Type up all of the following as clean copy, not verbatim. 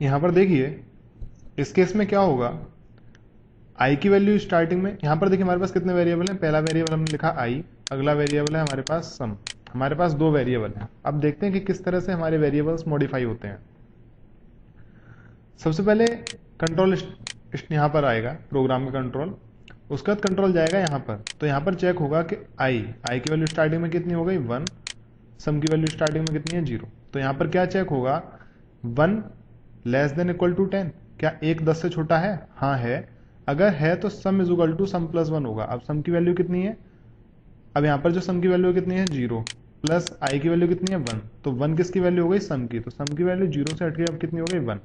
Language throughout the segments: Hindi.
यहां पर देखिए इस केस में क्या होगा, आई की वैल्यू स्टार्टिंग में, यहां पर देखिए हमारे पास कितने वेरिएबल हैं, पहला वेरिएबल हमने लिखा आई, अगला वेरिएबल है हमारे पास सम, हमारे पास दो वेरिएबल हैं। अब देखते हैं कि किस तरह से हमारे वेरिएबल्स मॉडिफाई होते हैं। सबसे पहले कंट्रोल यहां पर आएगा, प्रोग्राम का कंट्रोल, उसका कंट्रोल जाएगा यहां पर, तो यहां पर चेक होगा कि आई की वैल्यू स्टार्टिंग में कितनी हो गई 1, सम की वैल्यू स्टार्टिंग में कितनी है 0। तो यहां पर क्या चेक होगा 1 लेस देन इक्वल टू 10, क्या 1 10 से छोटा है, हाँ है, अगर है तो sum is equal to sum plus 1 होगा। अब सम की वैल्यू कितनी है, अब यहां पर जो सम की वैल्यू कितनी है 0 प्लस आई की वैल्यू कितनी है 1, तो 1 किसकी वैल्यू हो गई सम की, तो सम की वैल्यू 0 से हटके अब कितनी हो गई 1,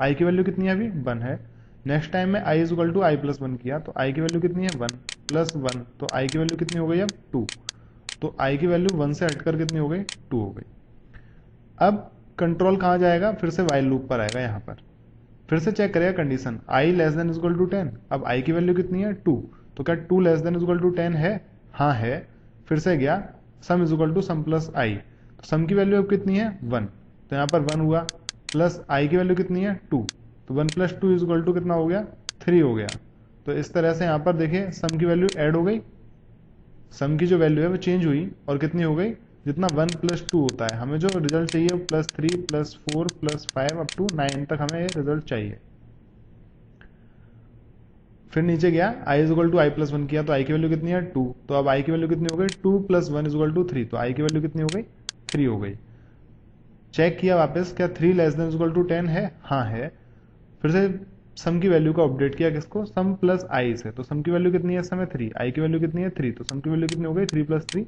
आई की वैल्यू कितनी है अभी 1 है। नेक्स्ट टाइम में I is equal to I plus 1 किया, तो आई की वैल्यू कितनी है 1 प्लस 1, तो आई की वैल्यू कितनी हो गई अब 2, तो आई की वैल्यू 1 से हटकर कितनी हो गई 2 हो गई। अब कंट्रोल कहां जाएगा, फिर से वाइल लूप पर आएगा, यहां पर फिर से चेक करेगा condition I less than is equal to 10, अब आई की वैल्यू कितनी है 2, तो क्या 2 less than is equal to 10 है, हाँ है, फिर से गया sum is equal to sum plus I, तो सम की वैल्यू अब कितनी है 1, तो यहाँ पर 1 हुआ, प्लस आई की वैल्यू कितनी है 2, तो 1 प्लस 2 इज इक्वल टू कितना हो गया 3 हो गया। तो इस तरह से यहाँ पर देखिए सम की वैल्यू ऐड हो गई, सम की जो वैल्यू है वो चेंज हुई और कितनी हो गई, जितना 1 प्लस 2 होता है, हमें जो रिजल्ट चाहिए plus 3 plus 4 plus 5 up to 9 तक हमें ये रिजल्ट चाहिए। फिर नीचे गया I is equal to I plus 1 किया, तो आई की वैल्यू कितनी है 2, तो अब आई की वैल्यू कितनी हो गई 2 प्लस 1 इज इक्वल टू 3, तो आई की वैल्यू कितनी हो गई 3 हो गई। चेक किया वापस, क्या 3 less than is equal to 10 है, हाँ है, फिर से सम की वैल्यू को अपडेट किया किसको, सम प्लस आई से, तो सम की वैल्यू कितनी है इस समय 3, आई की वैल्यू कितनी है 3, तो सम की वैल्यू कितनी हो गई 3 प्लस 3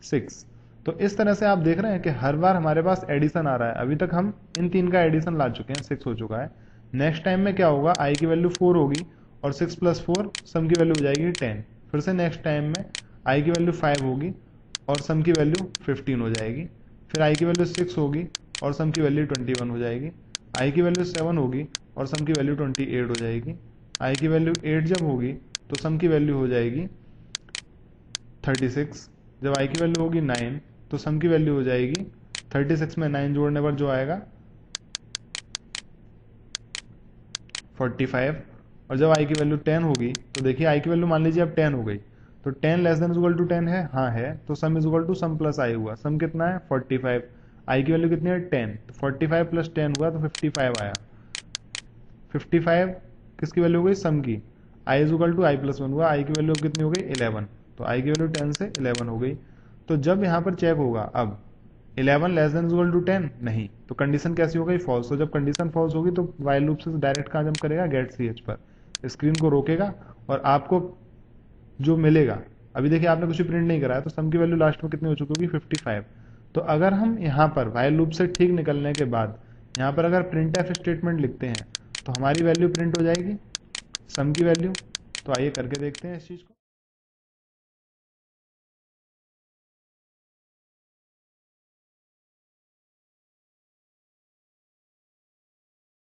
6। तो इस तरह से आप देख रहे हैं कि हर बार हमारे पास एडिशन आ रहा है, अभी तक हम इन तीन का एडिशन ला चुके हैं, 6 हो चुका है। नेक्स्ट टाइम में क्या होगा, आई की वैल्यू 4 होगी और 6 प्लस 4 सम की वैल्यू हो जाएगी 10, फिर से नेक्स्ट टाइम में आई की वैल्यू 5 होगी और सम की वैल्यू 15 हो जाएगी, फिर आई की वैल्यू 6 होगी और सम की वैल्यू 21 हो जाएगी, आई की वैल्यू 7 होगी और सम की वैल्यू 28 हो जाएगी, आई की वैल्यू 8 जब होगी तो सम की वैल्यू हो जाएगी 36, जब आई की वैल्यू होगी 9 तो सम की वैल्यू हो जाएगी 36 में 9 जोड़ने पर जो आएगा 45, और जब आई की वैल्यू 10 होगी तो देखिए आई की वैल्यू मान लीजिए अब 10 हो गई, तो 10 लेस देन इक्वल टू 10 है, हाँ है, तो sum is equal to sum plus I हुआ, सम कितना है 45, आई की वैल्यू कितनी है 10, तो 45 प्लस 10 हुआ तो 55 आया, 55 किसकी वैल्यू हो गई सम की, I is equal to I plus 1 हुआ, आई की वैल्यू कितनी हो गई 11, तो आई की वैल्यू 10 से 11 हो गई। तो जब यहाँ पर चेक होगा अब 11 लेस देन इक्वल टू 10 नहीं, तो कंडीशन कैसी हो गई फॉल्स, तो जब कंडीशन फॉल्स होगी तो वाइल लूप से डायरेक्ट कहाँ जंप करेगा गेट ch पर, स्क्रीन को रोकेगा और आपको जो मिलेगा, अभी देखिए आपने कुछ प्रिंट नहीं कराया, तो सम की वैल्यू लास्ट में कितनी हो चुकी होगी 55। तो अगर हम यहाँ पर वाइल लूप से ठीक निकलने के बाद यहाँ पर अगर प्रिंट एफ स्टेटमेंट लिखते हैं तो हमारी वैल्यू प्रिंट हो जाएगी सम की वैल्यू। तो आइए करके देखते हैं इस चीज को।